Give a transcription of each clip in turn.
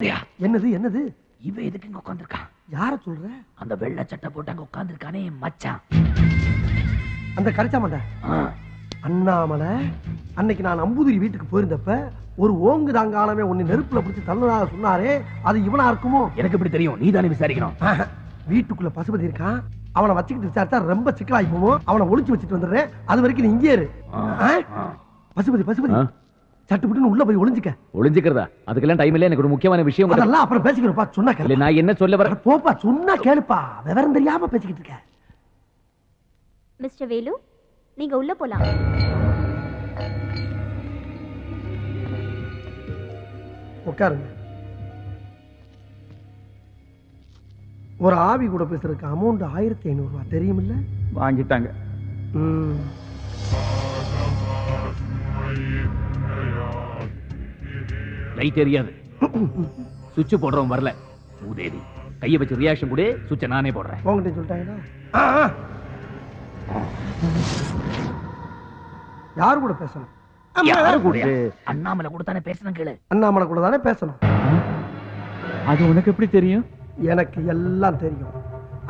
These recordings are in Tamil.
என்னது என்னது? இவன் எதுக்கு இங்க உட்கார்ந்திருக்கான்? யார சொல்ற? அந்த வெள்ளை சட்டை போட்டு அங்க உட்கார்ந்திருக்கானே மச்சான். அந்த கரைச்சா மாட்டேன் அண்ணாமலை. அன்னைக்கு நான் நம்பூதிரி வீட்டுக்கு போயிருந்தப்ப ஒரு ஓங்கு தாங்காலமே உன்னை நெருப்புல பிடிச்சி தள்ளுனதாக சொன்னாரே, அது இவனா இருக்குமோ? எனக்கு எப்படி தெரியும்? நீ தானே விசாரிக்கணும். வீட்டுக்குள்ள பசுபதி இருக்கான், அவனை வச்சுக்கிட்டு விசாரிச்சா ரொம்ப சிக்கலாகி போவோம். அவனை ஒளிச்சு வச்சுட்டு வந்துடுறேன், அது வரைக்கும் நீ இங்கே இரு. பசுபதி பசுபதி சட்டுப்புட்டுன்னு உள்ள போய் ஒளிஞ்சுக்க. ஒளிஞ்சுக்கிறதா? அதுக்கெல்லாம் டைம் இல்ல, எனக்கு ஒரு முக்கியமான விஷயம். அதெல்லாம் அப்புறம் பேசிக்கிறப்பா. சொன்னா கேளு. நான் என்ன சொல்ல வர? போப்பா, சொன்னா கேளுப்பா. விவரம் தெரியாம பேசிக்கிட்டு இருக்க. மிஸ்டர் வேலு, நீங்க உள்ள போலாம். உட்காருங்க. ஒரு ஆவி கூட பேசுறதுக்கு அமௌண்ட் 1500 ரூபாய் தெரியுமில்ல? வாங்கிட்டாங்க. லைட் எரியாது. சுவிட்ச் போடுறவன் வரல. மூதேவி கையை வச்சு ரியாக்ஷன் கூட சுவிட்சை நானே போடுறேன். உங்ககிட்ட சொல்லிட்டாங்களா? யாரு கூட பேசணும்? யாரு கூட? அண்ணாமலை கூட தானே பேசணும். கேளு. அண்ணாமலை கூட தானே பேசணும். அது உனக்கு எப்படி தெரியும்? எனக்கு எல்லாம் தெரியும்.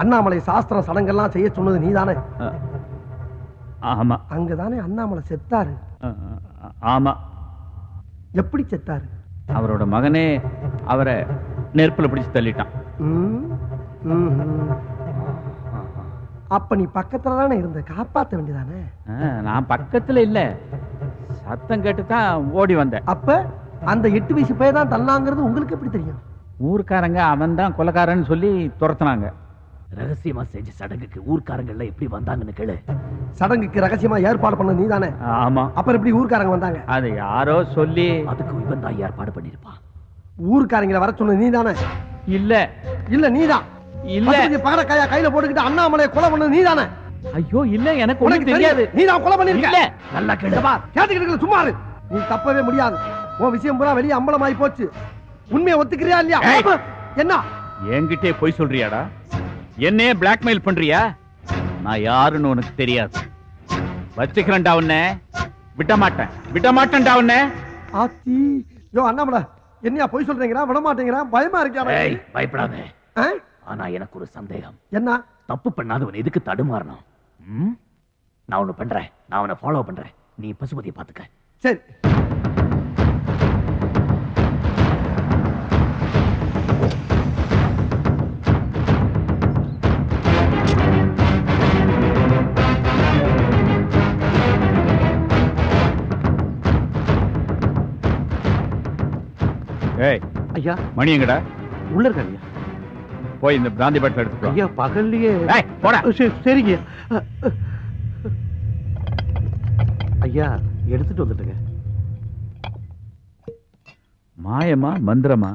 அண்ணாமலை சாஸ்திரம் சடங்கெல்லாம் செய்ய சொன்னது நீ தானே? ஆமா. அங்கதானே அண்ணாமலை செத்தாரு. ஆமா. எப்படி செத்தாரு? அவரோட மகனே அவரை நெருப்புல பிடிச்சு தள்ளிட்டான். அப்ப நீ பக்கத்துல தானே இருந்த, காப்பாத்த வேண்டியதானே? நான் பக்கத்துல இல்ல, சத்தம் கேட்டுதான் ஓடி வந்தேன். அப்ப அந்த 8 வயசு பையன் தான் தள்ளாங்கிறது உங்களுக்கு எப்படி தெரியும்? ஊர்க்காரங்க அவன் தான் கொலைக்காரன்னு சொல்லி துரத்துனாங்க. ரகசியமா செஞ்ச சடங்குக்கு ஊர்க்காரங்க எல்லாம் எப்படி வந்தாங்கன்னு கேளு. சடங்குக்கு ரகசியமா ஏற்பாடு பண்ண நீ தானே? ஆமா. அப்புறம் எப்படி ஊர்க்காரங்க வந்தாங்க? அது யாரோ சொல்லி. அதுக்கு இவன் தான் ஏற்பாடு பண்ணிருப்பான். ஊர்க்காரங்களை வர சொன்ன நீ தானே? இல்ல இல்ல நீதான். இல்ல பகடக்காயா கையில போட்டுக்கிட்டு அண்ணாமலையை கொலை பண்ணது நீ தானே? ஐயோ இல்ல, எனக்கு ஒண்ணும் தெரியாது. நீ தான் கொலை பண்ணிருக்க. இல்ல நல்லா கேளுப்பா. கேட்டுக்கிட்டு சும்மா இரு. நீ தப்பவே முடியாது. உன் விஷயம் பூரா வெளியே அம்பலமாயி போச்சு. உண்மையை ஒத்துக்கிறியா இல்லையா? என்ன என்கிட்டே போய் சொல்றியாடா? என்னையே பிளாக்மெயில் பண்றியா? நான் யாருன்னு உனக்கு தெரியாது. வச்சுக்கிறேன்டா உன்னை. விட மாட்டேன்டா உன்னை. ஆத்தி யோ அண்ணாமலை, என்னையா போய் சொல்றீங்களா? விட மாட்டேங்கிறா. பயமா இருக்கா? பயப்படாத. ஆனா எனக்கு ஒரு சந்தேகம். என்ன? தப்பு பண்ணாதவன் எதுக்கு தடுமாறணும்? நான் ஒண்ணு பண்றேன், நான் அவனை ஃபாலோ பண்றேன். நீ பசுபதியை பாத்துக்க. சரி. ஏய் ஐயா, மணி எங்கடா? உள்ள இருக்காங்க. போய் இந்த பிராந்தி பாட்டில் எடுத்துக்கோ. ஐயா பகல்லையே. போடா. சரிங்க ஐயா, எடுத்துட்டு வந்துட்டுங்க. மாயமா மந்திரமா?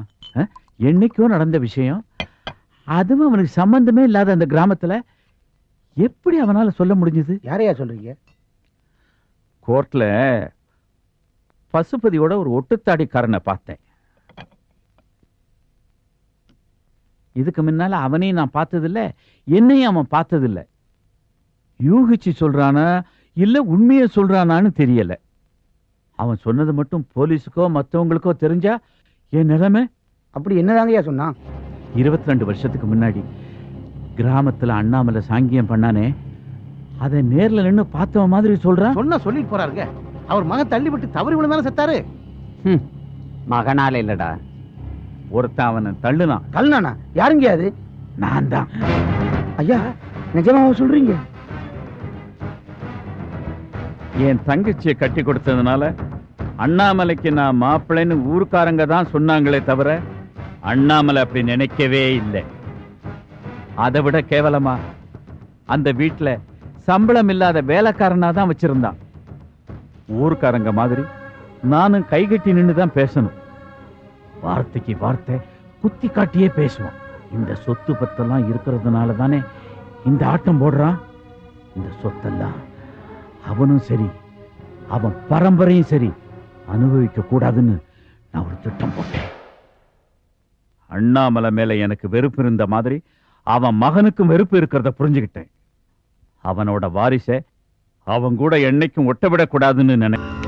என்னைக்கோ நடந்த விஷயம். அதுவும் அவனுக்கு சம்பந்தமே இல்லாத அந்த கிராமத்துல எப்படி அவனால சொல்ல முடிஞ்சது? யாரையா சொல்றீங்க? கோர்ட்ல பசுபதியோட ஒரு ஒட்டுத்தாடிக்காரனை பார்த்தேன். இதுக்கு முன்னால அவனையும் நான் பார்த்ததில்ல, என்னையும் அவன் பார்த்ததில்ல. யூகிச்சு சொல்றானா இல்ல உண்மையை சொல்றானான்னு தெரியல. அவன் சொன்னது மட்டும் போலீஸுக்கோ மற்றவங்களுக்கோ தெரிஞ்சா என் நிலைமை. அப்படி என்னதாங்கய்யா சொன்னான்? 22 வருஷத்துக்கு முன்னாடி கிராமத்துல அண்ணாமலை சாங்கியம் பண்ணானே, அதை நேர்ல நின்னு பார்த்தவன் மாதிரி சொல்றான். சொல்லிட்டு போறாருங்க. அவர் மகன் தள்ளிவிட்டு தவறி விழுந்தானே செத்தாரு. மகனால இல்லடா, ஒருத்தன் அவனை தள்ளுனான். தள்ளுனானா? யாருங்க அது? நான் தான். ஐயா நிஜமாவா சொல்றீங்க? என் தங்கச்சியை கட்டி கொடுத்ததுனால அண்ணாமலைக்கு நான் மாப்பிள்ளைன்னு ஊர்க்காரங்க தான் சொன்னாங்களே தவிர அண்ணாமலை அப்படி நினைக்கவே இல்லை. அதை விட கேவலமா அந்த வீட்டுல சம்பளம் இல்லாத வேலைக்காரனா தான் வச்சிருந்தான். ஊர்க்காரங்க மாதிரி நானும் கைகட்டி நின்று தான் பேசணும். வார்த்தைக்கு வார்த்தை குத்தி காட்டியே பேசுவான். இந்த சொத்து பத்தெல்லாம் இருக்கிறதுனால தானே இந்த ஆட்டம் போடுறான். இந்த சொத்தெல்லாம் அவனும் சரி அவன் பரம்பரையும் சரி அனுபவிக்க கூடாதுன்னு நான் ஒரு திட்டம் போட்டேன். அண்ணாமலை மேல எனக்கு வெறுப்பு இருந்த மாதிரி அவன் மகனுக்கும் வெறுப்பு இருக்கிறத புரிஞ்சுக்கிட்டேன். அவனோட வாரிசை அவன் கூட என்னைக்கும் ஒட்டவிடக்கூடாதுன்னு நினைக்கிறேன்.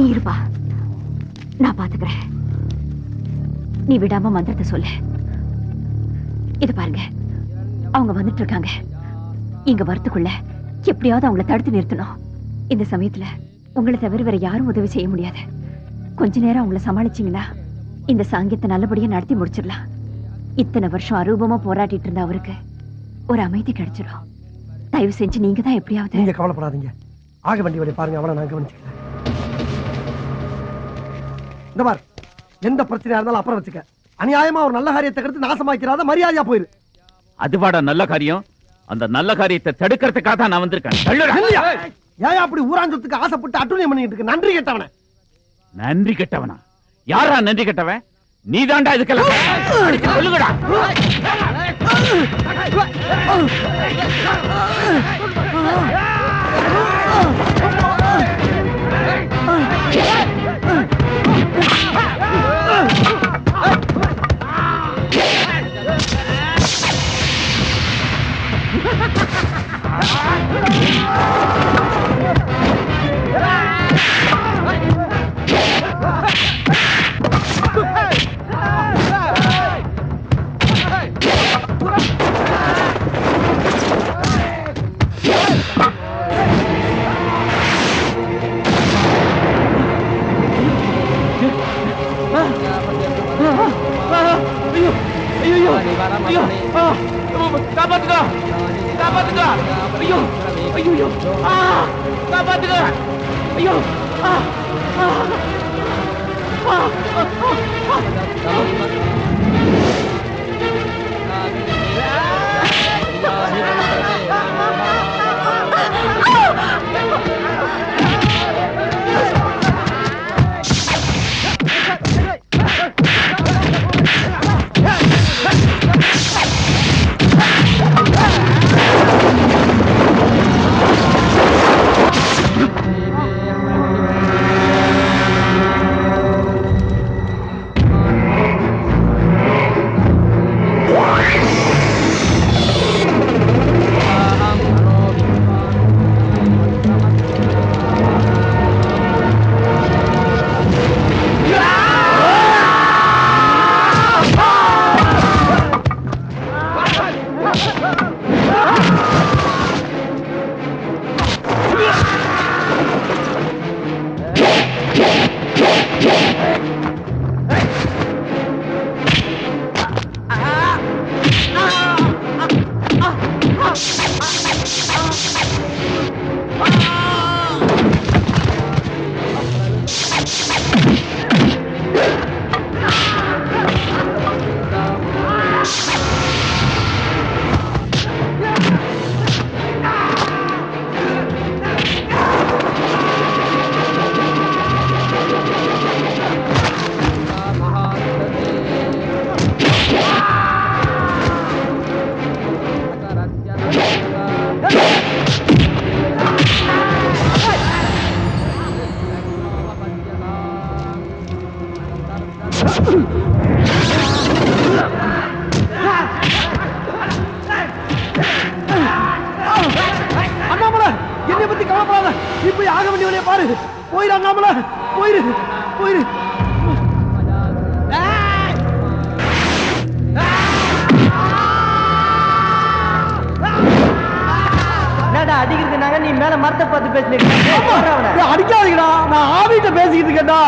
நீ இருப்பா, நான் பாத்துக்கிறேன். நீ விடாம மந்திரத்தை சொல்லு. இது பாருங்க, அவங்க வந்துட்டு இருக்காங்க. இங்க வரத்துக்குள்ள எப்படியாவது அவங்கள தடுத்து நிறுத்தணும். இந்த சமயத்துல உங்களை தவிர வேற யாரும் உதவி செய்ய முடியாது. கொஞ்ச நேரம் அவங்கள சமாளிச்சீங்கன்னா இந்த சாங்கியத்தை நல்லபடியா நடத்தி முடிச்சிடலாம். இத்தனை வருஷம் அரூபமா போராடிட்டு இருந்த அவருக்கு ஒரு அமைதி கிடைச்சிடும். தயவு செஞ்சு நீங்க தான் எப்படியாவது. நீங்க கவலைப்படாதீங்க, ஆக வேண்டிய வழி பாருங்க, அவளை நான் கவனிச்சுக்கிறேன். இந்த மாதிரி எந்த பிரச்சனையா இருந்தாலும் அப்புறம் வச்சுக்க. அநியாயமா ஒரு நல்ல காரியத்தை கருத்து நாசமாக்கிறாத, மரியாதையா போயிரு. அதுவாடா நல்ல காரியம். அந்த நல்ல காரியத்தை தடுக்கிறதுக்காக தான் நான் வந்திருக்கேன். ஏன் அப்படி ஊராஞ்சத்துக்கு ஆசைப்பட்டு அட்டுழியம் பண்ணிட்டு இருக்கு? நன்றி கெட்டவன. நன்றி கெட்டவனா? யாரா நன்றி கெட்டவன்? நீதாண்டா இதுக்கெல்லாம் சொல்லுங்கடா. காப்பாத்துக்கோ, காப்பாத்துக்கோ. ஐயோ ஐயோ, காப்பாத்துக்கோ. ஐயோ அண்ணாமலை, என்னை பத்தி கவலைப்படாத. நீ போய் ஆக வேண்டிய வழியை பாரு. போயிரு அண்ணாமலை, போயிரு போயிரு. அடிக்கிறதுனாங்க நீ மேல மரத்தை பார்த்து பேசிட்டு அடிக்காதீங்கடா, நான் ஆவிட்ட பேசிக்கிட்டு இருக்கேன்டா.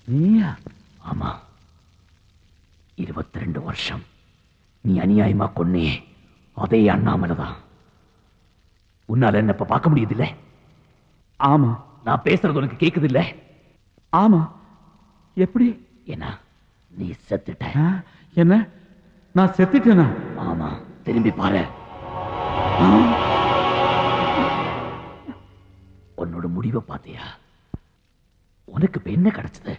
நீயா? ஆமா, 22 வருஷம் நீ அநியாயமா கொன்னே அதே அண்ணாமலை தான். உன்னால என்ன இப்ப பார்க்க முடியுது இல்ல? ஆமா, நான் பேசுறது உனக்கு கேக்குது இல்ல? ஆமா. எப்படி? என்ன நீ செத்துட்ட? என்ன நான் செத்துட்டேனா? ஆமா, திரும்பி பாரு. உன்னோட முடிவை பாத்தியா? உனக்கு இப்ப என்ன கிடைச்சது?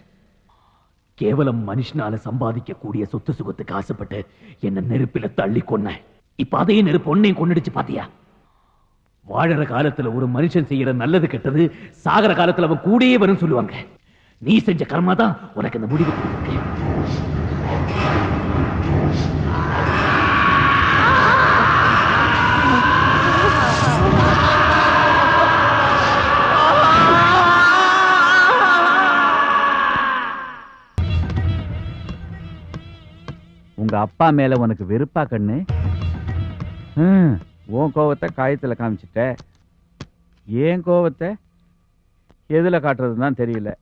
கேவலம் மனுஷனால சம்பாதிக்க கூடிய சொத்து சுகத்துக்கு ஆசைப்பட்டு என்ன நெருப்பில தள்ளி கொன்ன. இப்ப அதையே நெருப்பு ஒன்னையும் கொன்னுடுச்சு பாத்தியா? வாழற காலத்துல ஒரு மனுஷன் செய்யற நல்லது கெட்டது சாகர காலத்துல அவன் கூடயே வரும் சொல்லுவாங்க. நீ செஞ்ச கர்மா தான் உனக்கு இந்த முடிவு கொடுத்திருக்கு. உங்க அப்பா மேல உனக்கு வெறுப்பா கண்ணு? உன் கோவத்தை காயத்துல காமிச்சிட்ட. ஏன் கோவத்தை எதுல காட்டுறதுன்னு தான் தெரியல.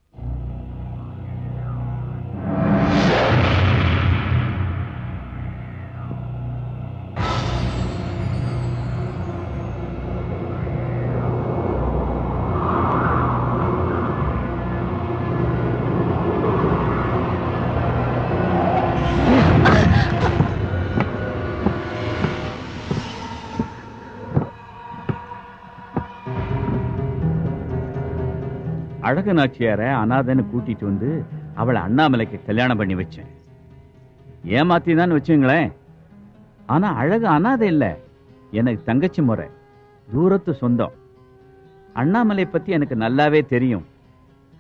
அழகு நாச்சியார அனாதைன்னு கூட்டிட்டு வந்து அவளை அண்ணாமலைக்கு கல்யாணம் பண்ணி வச்சேன். ஏமாத்தி தான் வச்சுங்களேன். ஆனா அழகு அனாதை இல்ல, எனக்கு தங்கச்சி முறை, தூரத்து சொந்தம். அண்ணாமலை பத்தி எனக்கு நல்லாவே தெரியும்.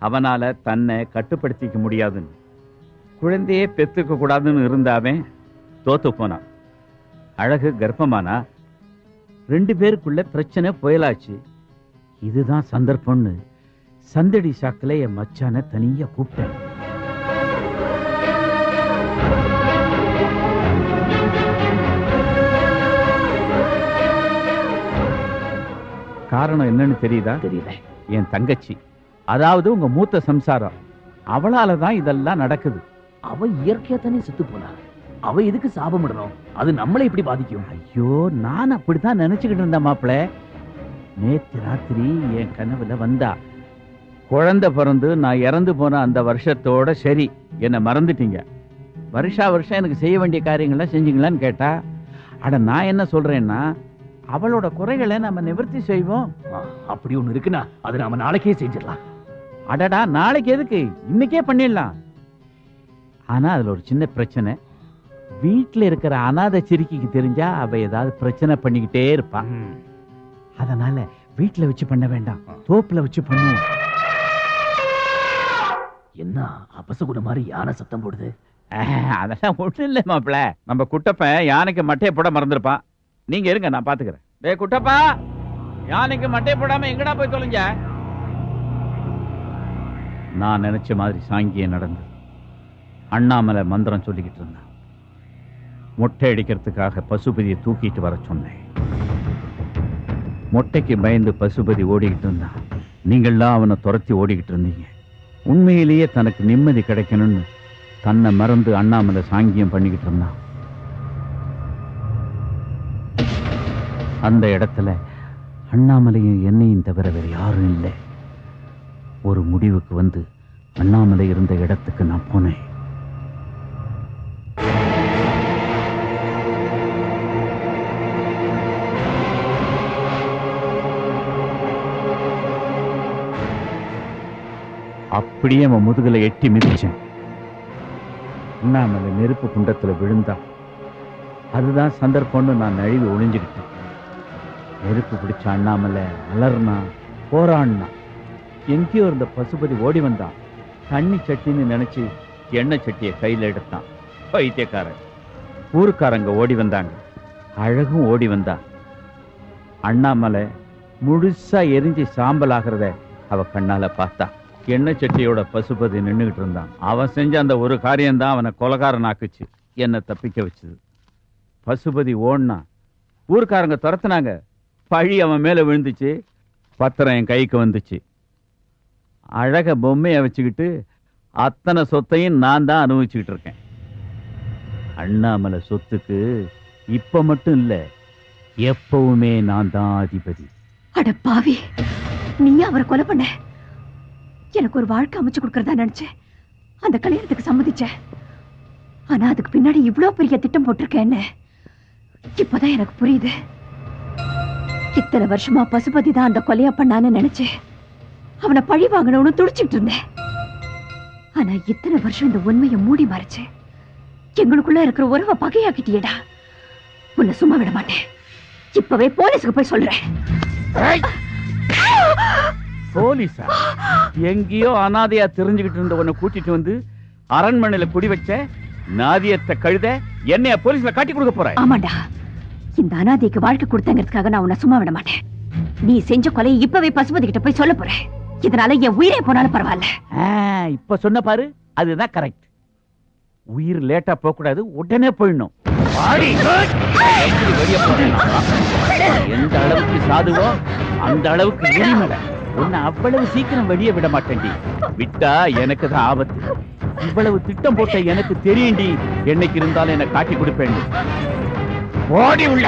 அவனால தன்னை கட்டுப்படுத்திக்க முடியாதுன்னு, குழந்தையே பெத்துக்க கூடாதுன்னு இருந்தாவே தோத்து போனான். அழகு கர்ப்பமானா 2 பேருக்குள்ள பிரச்சனை புயலாச்சு. இதுதான் சந்தர்ப்பம்னு சந்தடி சாக்கில என் மச்சான தனியா கூப்பிட்டேன். காரணம் என்னன்னு தெரியுதா? தெரியல. என் தங்கச்சி, அதாவது உங்க மூத்த சம்சாரம். அவளால தான் இதெல்லாம் நடக்குது. அவ இயற்கையா தானே செத்து போனா. அவ எதுக்கு சாபமிடணும்? அது நம்மளை எப்படி பாதிக்கும்? ஐயோ, நான் அப்படித்தான் நினைச்சுக்கிட்டு இருந்தேன் மாப்பிள்ள. நேத்து ராத்திரி என் கனவுல வந்தா. குழந்தை பிறந்து நான் இறந்து போன அந்த வருஷத்தோட சரி, என்ன மறந்துட்டீங்க. வருஷம் எனக்கு செய்ய வேண்டிய காரியங்கள்லாம் செஞ்சீங்களான்னு கேட்டா, அட நான் என்ன சொல்றேன்னா, அவளோட குறைகளை நம்ம நிவர்த்தி செய்வோம். அப்படி ஒண்ணு இருக்குன்னா அதை நாம நாளைக்கே செஞ்சிடலாம். அடடா, நாளைக்கு எதுக்கு, இன்னைக்கே பண்ணிடலாம். ஆனா அதுல ஒரு சின்ன பிரச்சனை. வீட்டுல இருக்கிற அனாதை சிறுக்கிக்கு தெரிஞ்சா அவ ஏதாவது பிரச்சனை பண்ணிக்கிட்டே இருப்பான். அதனால வீட்டுல வச்சு பண்ண வேண்டாம், தோப்புல வச்சு பண்ணுவோம். என்ன அபசகுண மாதிரி யானை சத்தம் போடுது? அதெல்லாம் ஒண்ணும் இல்லை மாப்பிள்ள. நம்ம குட்டப்பன் யானைக்கு மட்டையை போட மறந்துருப்பான். நீங்க இருங்க, நான் பாத்துக்கிறேன். டேய் குட்டப்பா, யானைக்கு மட்டையை போடாம எங்கடா போய் தொலைஞ்ச? நான் நினைச்ச மாதிரி சாங்கியம் நடந்து அண்ணாமலை மந்திரம் சொல்லிக்கிட்டு இருந்தான். மொட்டை அடிக்கிறதுக்காக பசுபதியை தூக்கிட்டு வர சொன்னேன். மொட்டைக்கு பயந்து பசுபதி ஓடிக்கிட்டு இருந்தான். நீங்கள்லாம் அவனை துரத்தி ஓடிக்கிட்டு இருந்தீங்க. உண்மையிலேயே தனக்கு நிம்மதி கிடைக்கணும்னு தன்னை மறந்து அண்ணாமலை சாங்கியம் பண்ணிக்கிட்டு இருந்தான். அந்த இடத்துல அண்ணாமலையும் என்னையும் தவிர வேற யாரும் இல்லை. ஒரு முடிவுக்கு வந்து அண்ணாமலை இருந்த இடத்துக்கு நான் போனேன். அப்படியே அவன் முதுகுல எட்டி மிதிச்சேன். அண்ணாமலை நெருப்பு குண்டத்துல விழுந்தான். அதுதான் சந்தர்ப்பம்னு நான் நழுவி ஒளிஞ்சுக்கிட்டேன். நெருப்பு பிடிச்ச அண்ணாமலை அலர்னா, போராடினா. எங்கேயோ இருந்த பசுபதி ஓடி வந்தான். தண்ணி சட்டின்னு நினைச்சு எண்ணெய் சட்டியை கையில எடுத்தான். பைத்தியக்காரன். ஊருக்காரங்க ஓடி வந்தாங்க. அழகும் ஓடி வந்தான். அண்ணாமலை முழுசா எரிஞ்சு சாம்பல் ஆகிறத அவ கண்ணால பார்த்தா. எண்ணெய் சட்டியோட பசுபதி நின்றுகிட்டு இருந்தான். அவன் செஞ்ச அந்த ஒரு காரியம்தான் அவனை கொலகாரன் ஆக்குச்சு, என்னை தப்பிக்க வச்சுது. பசுபதி ஓடினா, ஊருக்காரங்க துரத்துனாங்க. பழி அவன் மேல விழுந்துச்சு. பத்திரம் என் கைக்கு வந்துச்சு. அழக பொம்மையை வச்சுக்கிட்டு அத்தனை சொத்தையும் நான் தான் அனுபவிச்சுக்கிட்டு இருக்கேன். அண்ணாமலை சொத்துக்கு இப்ப மட்டும் இல்ல, எப்பவுமே நான் தான் அதிபதி. அட பாவி, நீ அவரை கொலை பண்ண? எனக்கு ஒரு வாழ்க்கை அமைச்சு கொடுக்கறதா நினைச்சேன். அந்த கல்யாணத்துக்கு சம்மதிச்சேன். ஆனா அதுக்கு பின்னாடி இவ்வளவு பெரிய திட்டம் போட்டிருக்கேன்னு இப்பதான் எனக்கு புரியுது. இத்தனை வருஷமா பசுபதி தான் அந்த கொலையா பண்ணான்னு நினைச்சேன். அவனை பழி வாங்கணும்னு துடிச்சிட்டு இருந்தேன். ஆனா இத்தனை வருஷம் இந்த உண்மையை மூடி மறைச்சு எங்களுக்குள்ள இருக்கிற உறவை பகையாக்கிட்டியடா. உன்னை சும்மா விட மாட்டேன். இப்பவே போலீஸுக்கு போய் சொல்றேன். போலீஸா? எங்கேயோ அனாதையா தெரிஞ்சுக்கிட்டு இருந்த உன்னை கூட்டிட்டு வந்து அரண்மனையில குடி வச்ச நாதியத்தை கழுத என்னைய போலீஸ்ல காட்டி கொடுக்க போற? ஆமாண்டா, இந்த அனாதைக்கு வாழ்க்கை கொடுத்தங்கிறதுக்காக நான் உன்னை சும்மா விட மாட்டேன். நீ செஞ்ச கொலையை இப்பவே பசுபதி கிட்ட போய் சொல்ல போறேன். இதனால என் உயிரே போனாலும் பரவாயில்ல. இப்ப சொன்ன பாரு, அதுதான் கரெக்ட். உயிர் லேட்டா போக கூடாது, உடனே போயிடணும். எந்த அளவுக்கு சாதுவோ அந்த அளவுக்கு எரிமலை. உன்னை அவ்வளவு சீக்கிரம் வெளியே விட மாட்டேன்டி. விட்டா எனக்கு தான் ஆபத்து. இவ்வளவு திட்டம் போட்ட எனக்கு தெரியும்டி. என்னைக்கு இருந்தாலும் என்ன காட்டி கொடுப்பேன். ஓடி உள்ள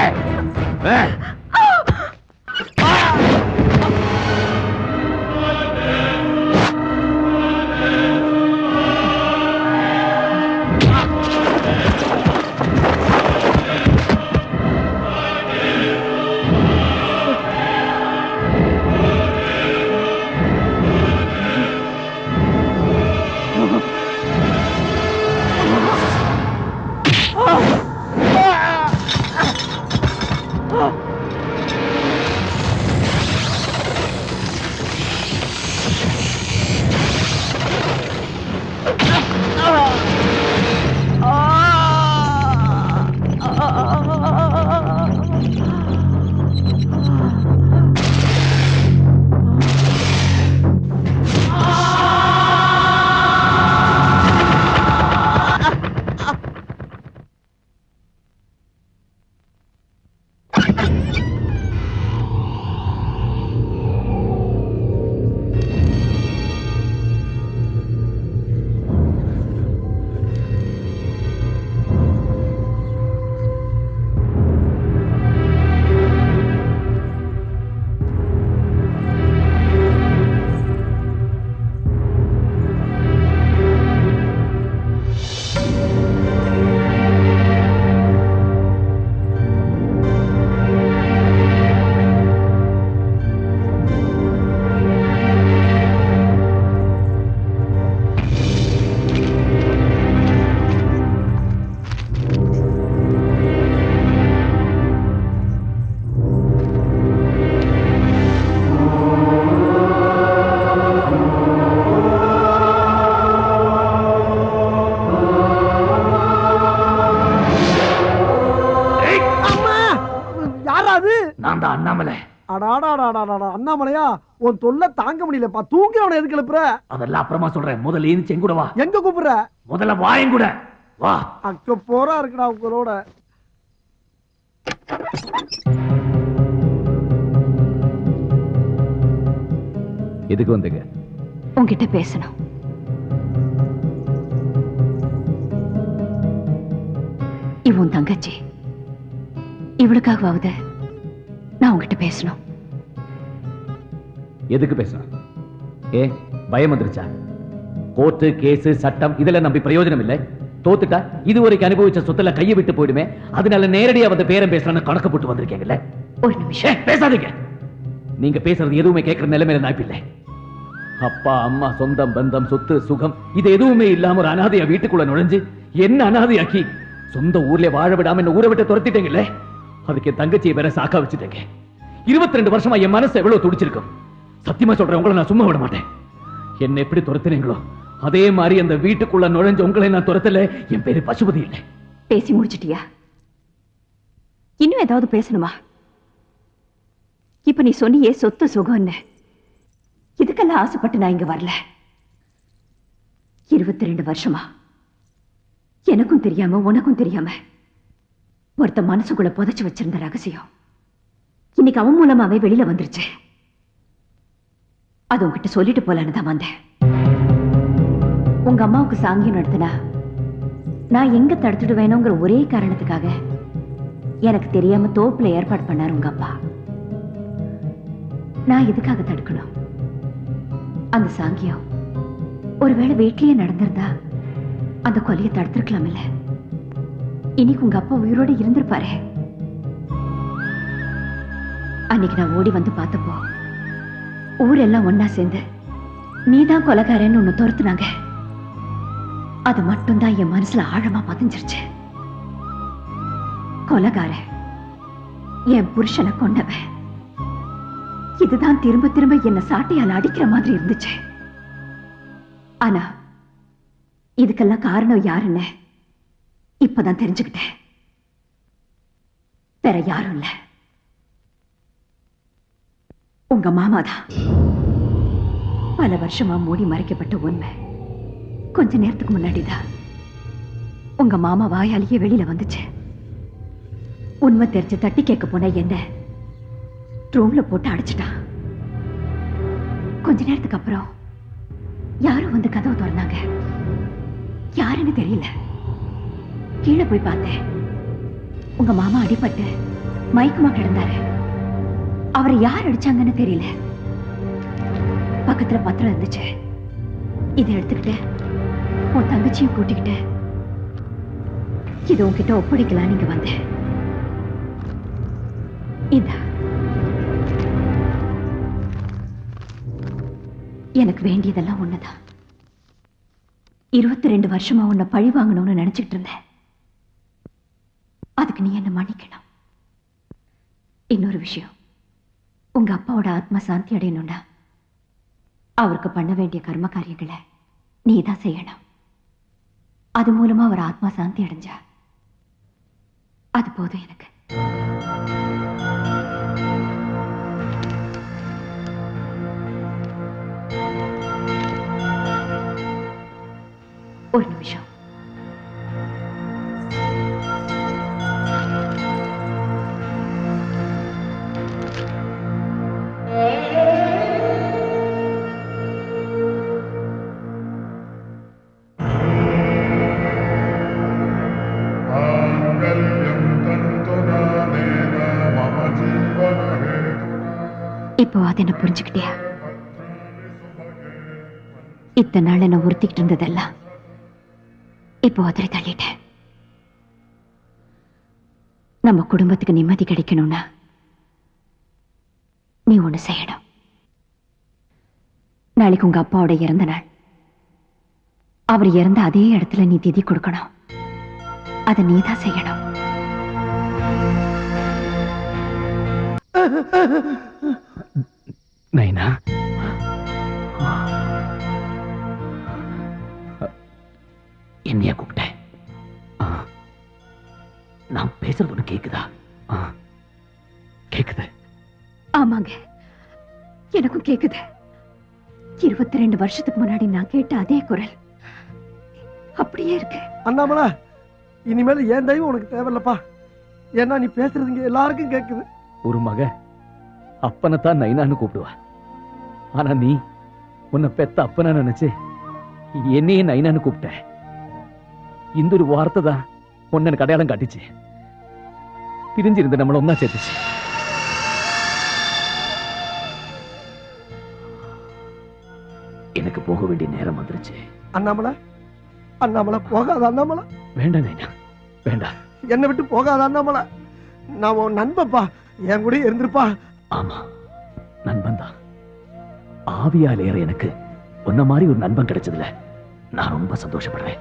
நான் தான் அண்ணாமலை. அண்ணாமலையா? உன் தொல்லை தாங்க முடியலப்பா. தூங்கிறவன எதுக்கு எழுப்புற? அதெல்லாம் அப்புறமா சொல்றேன். முதல்ல ஏன் செங்கூட வா. எங்க கூப்பிடுற? முதல்ல வாயங்கூட வா. அக்க போரா இருக்குடா உங்களோட. எதுக்கு வந்தீங்க? உன்கிட்ட பேசணும். இவன் தங்கச்சி. இவளுக்காகவாவது நான் உங்ககிட்ட பேசணும். எதுக்கு பேசணும்? ஏ பயம் வந்துருச்சா? கோர்ட்டு கேஸ் சட்டம் இதெல்லாம் நம்பி பிரயோஜனம் இல்லை. தோத்துட்டா இதுவரைக்கும் அனுபவிச்ச சொத்துல கையை விட்டு போயிடுமே. அதனால நேரடியா வந்து பேரம் பேசலாம்னு கணக்கு போட்டு வந்திருக்கீங்கல்ல. ஒரு நிமிஷம் பேசாதீங்க. நீங்க பேசுறது எதுவுமே கேட்கற நிலைமையில நான் இல்லை. அப்பா அம்மா சொந்தம் பந்தம் சொத்து சுகம் இது எதுவுமே இல்லாம ஒரு அனாதையா வீட்டுக்குள்ள நுழைஞ்சு என்ன அனாதையாக்கி சொந்த ஊர்ல வாழ விடாம என்ன ஊரை விட்டு துரத்திட்டீங்கல்ல. அதுக்கு என் தங்கச்சியை வேற சாக்கா வச்சுட்டேங்க. 22 வருஷமா என் மனசு எவ்வளவு துடிச்சிருக்கும். சத்தியமா சொல்றேன், உங்களை நான் சும்மா விட மாட்டேன். என்ன எப்படி துரத்தினீங்களோ அதே மாதிரி அந்த வீட்டுக்குள்ள நுழைஞ்ச உங்களை நான் துரத்தல. என் பேரு பசுபதி இல்லை. பேசி முடிச்சிட்டியா? இன்னும் ஏதாவது பேசணுமா? இப்ப நீ சொன்னியே சொத்து சுகம்னு. இதுக்கெல்லாம் ஆசைப்பட்டு நான் இங்க வரல. 22 வருஷமா எனக்கும் தெரியாம உனக்கும் தெரியாம ஒருத்த மனசுக்குள்ள புதைச்சு வச்சிருந்த ரகசியம் இன்னைக்கு அவன் மூலமாவே வெளியில வந்துருச்சு. அது உங்ககிட்ட சொல்லிட்டு போலான்னு தான் வந்தேன். உங்க அம்மாவுக்கு சாங்கியம் நடத்தினா நான் எங்க தடுத்துடுவேணுங்கிற ஒரே காரணத்துக்காக எனக்கு தெரியாம தோப்புல ஏற்பாடு பண்ணாரு உங்க அப்பா. நான் எதுக்காக தடுக்கணும்? அந்த சாங்கியம் ஒருவேளை வீட்லயே நடந்திருந்தா அந்த கொலையை தடுத்திருக்கலாம் இல்ல. இன்னைக்கு உங்க அப்பா உயிரோட இருந்திருப்பாரு. அன்னைக்கு நான் ஓடி வந்து பார்த்தப்போ ஊரெல்லாம் ஒன்னா சேர்ந்து நீதான் கொலைகாரன்னு ஒண்ணு துரத்துனாங்க. அது மட்டும்தான் என் மனசுல ஆழமா பதிஞ்சிருச்சு. கொலைகாரன் என் புருஷனை கொண்டவன். இதுதான் திரும்ப திரும்ப என்ன சாட்டையால் அடிக்கிற மாதிரி இருந்துச்சு. ஆனா இதுக்கெல்லாம் காரணம் யாருன்னு இப்பதான் தெரிஞ்சுக்கிட்டேன். வேற யாரும் இல்ல, உங்க மாமாதான். பல வருஷமா மூடி மறைக்கப்பட்ட உண்மை கொஞ்ச நேரத்துக்கு முன்னாடிதான் உங்க மாமா வாயாலேயே வெளியில வந்துச்சு. உண்மை தெரிஞ்சு தட்டி கேட்க போன என்ன ரூம்ல போட்டு அடைச்சிட்டான். கொஞ்ச நேரத்துக்கு அப்புறம் யாரும் வந்து கதவை திறந்தாங்க. யாருன்னு தெரியல. கீழே போய் பார்த்தேன். உங்க மாமா அடிபட்டு மயக்கமா கிடந்தாரு. அவரை யார் அடிச்சாங்கன்னு தெரியல. பக்கத்துல பத்திரம் இருந்துச்சு. இதை எடுத்துக்கிட்டு உன் தங்கச்சியும் கூட்டிக்கிட்டு இது உன்கிட்ட ஒப்படைக்கலாம் நீங்க வந்தேன். இந்த எனக்கு வேண்டியதெல்லாம் ஒண்ணுதான். 22 வருஷமா உன்னை பழி வாங்கணும்னு நினைச்சிட்டு இருந்தேன். அதுக்கு நீ என்ன மன்னிக்கணும். இன்னொரு விஷயம், உங்க அப்பாவோட ஆத்மா சாந்தி அடையணும்னா அவருக்கு பண்ண வேண்டிய கர்ம காரியங்களை நீதான் செய்யணும். அது மூலமா அவர் ஆத்மா சாந்தி அடைஞ்சா அது போதும் எனக்கு. ஒரு நிமிஷம். இப்போ அதை என்ன புரிஞ்சுக்கிட்டியா? இத்தனை நாள் என்ன உறுத்திக்கிட்டு இருந்ததெல்லாம் இப்போ அதிரி தள்ளிட்டேன். நம்ம குடும்பத்துக்கு நிம்மதி கிடைக்கணும்னா நீ ஒண்ணு செய்யணும். நாளைக்கு உங்க அப்பாவோட இறந்த நாள். அவர் இறந்த அதே இடத்துல நீ திதி கொடுக்கணும். அதை நீதான் செய்யணும். நைனா, என்னையா கூப்பிட்டேன்? நான் பேசுறது ஒண்ணு கேக்குதா? கேக்குது. ஆமாங்க, எனக்கும் கேக்குது. 22 வருஷத்துக்கு முன்னாடி நான் கேட்ட அதே குரல் அப்படியே இருக்கு. அண்ணாமலை, இனிமேல் என் தெய்வம் உனக்கு தேவையில்லப்பா. ஏன்னா நீ பேசுறதுங்க எல்லாருக்கும் கேக்குது. ஒரு மக அப்பனைத்தான் நைனான்னு கூப்பிடுவா. ஆனா நீ உன்னை பெத்த அப்பனா நினைச்சு என்னையே நைனான்னு கூப்பிட்ட. இந்த ஒரு வார்த்தை தான் உன்னை எனக்கு அடையாளம் காட்டிச்சு. பிரிஞ்சிருந்த நம்மள ஒன்னா சேர்த்துச்சு. எனக்கு போக வேண்டிய நேரம் வந்துருச்சு. அண்ணாமலை, அண்ணாமலை போகாத அண்ணாமலை. வேண்டாம் நைனா, வேண்டாம். என்னை விட்டு போகாத அண்ணாமலை. நான் உன் நண்பப்பா, என் கூட இருந்திருப்பா. ஆமா, நண்பன் தான். ஆவியால் ஏற எனக்கு உன்ன மாதிரி ஒரு நண்பன் கிடைச்சதுல நான் ரொம்ப சந்தோஷப்படுறேன்.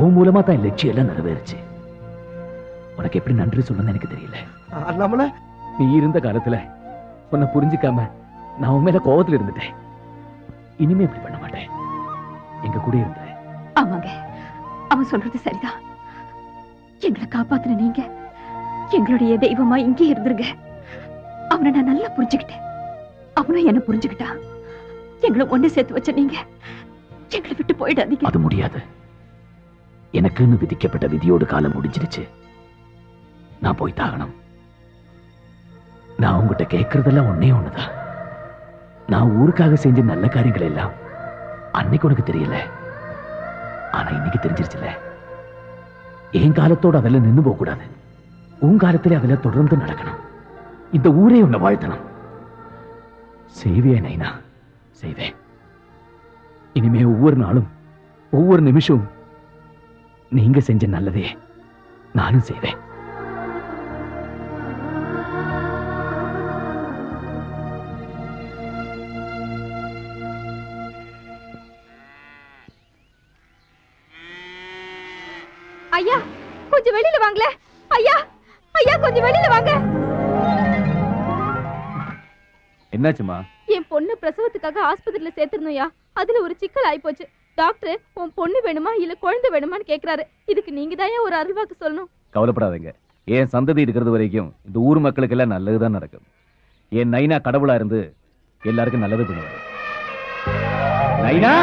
உன் மூலமா தான் என் லட்சியம் எல்லாம் நிறைவேறுச்சு. உனக்கு எப்படி நன்றி சொல்லணும்னு எனக்கு தெரியல. அண்ணாமலை, நீ இருந்த காலத்துல உன்னை புரிஞ்சுக்காம நான் உன் மேல கோவத்துல இருந்துட்டேன். இனிமே இப்படி பண்ண மாட்டேன். எங்க கூட இருந்தேன். ஆமாங்க, அவன் சொல்றது சரிதான். எங்களை காப்பாத்துன நீங்க எங்களுடைய தெய்வமா இங்கே இருந்துருங்க. அவனை நான் நல்லா புரிஞ்சுக்கிட்டேன். அவனும் என்ன புரிஞ்சுக்கிட்டான். எங்களை ஒண்ணு சேர்த்து வச்ச நீங்க எங்களை விட்டு போயிடாதீங்க. அது முடியாது. எனக்குன்னு விதிக்கப்பட்ட விதியோடு காலம் முடிஞ்சிருச்சு. நான் போய் தாகணும். நான் உங்ககிட்ட கேட்கறதெல்லாம் ஒன்னே ஒண்ணுதான். நான் ஊருக்காக செஞ்ச நல்ல காரியங்கள் எல்லாம் அன்னைக்கு உனக்கு தெரியல, ஆனா இன்னைக்கு தெரிஞ்சிருச்சுல. என் காலத்தோட அதெல்லாம் நின்னு போக கூடாது. உன் காலத்திலே அதெல்லாம் தொடர்ந்து நடக்கணும். இந்த ஊரே உன்னை வாழ்த்தணும். செய்வே நைனா, செய்வேன். இனிமே ஒவ்வொரு நாளும் ஒவ்வொரு நிமிஷமும் நீங்க செஞ்ச நல்லதே நானும் செய்வேன். ஐயா கொஞ்சம் வெளியில வாங்களே. ஐயா ஐயா கொஞ்சம் வெளியில வாங்க. என்னாச்சுமா? என் பொண்ணு பிரசவத்துக்காக ஆஸ்பத்திரியில சேர்த்திருந்தோம்யா. அதுல ஒரு சிக்கல் ஆயிப்போச்சு. டாக்டர் உன் பொண்ணு வேணுமா இல்ல குழந்தை வேணுமான்னு கேக்குறாரு. இதுக்கு நீங்க தான் ஒரு அருள்வாக்கு சொல்லணும். கவலைப்படாதீங்க. என் சந்ததி இருக்கிறது வரைக்கும் இந்த ஊர் மக்களுக்கு எல்லாம் நல்லதுதான் நடக்கும். என் நைனா கடவுளா இருந்து எல்லாருக்கும் நல்லது பண்ணுவாரு. நைனா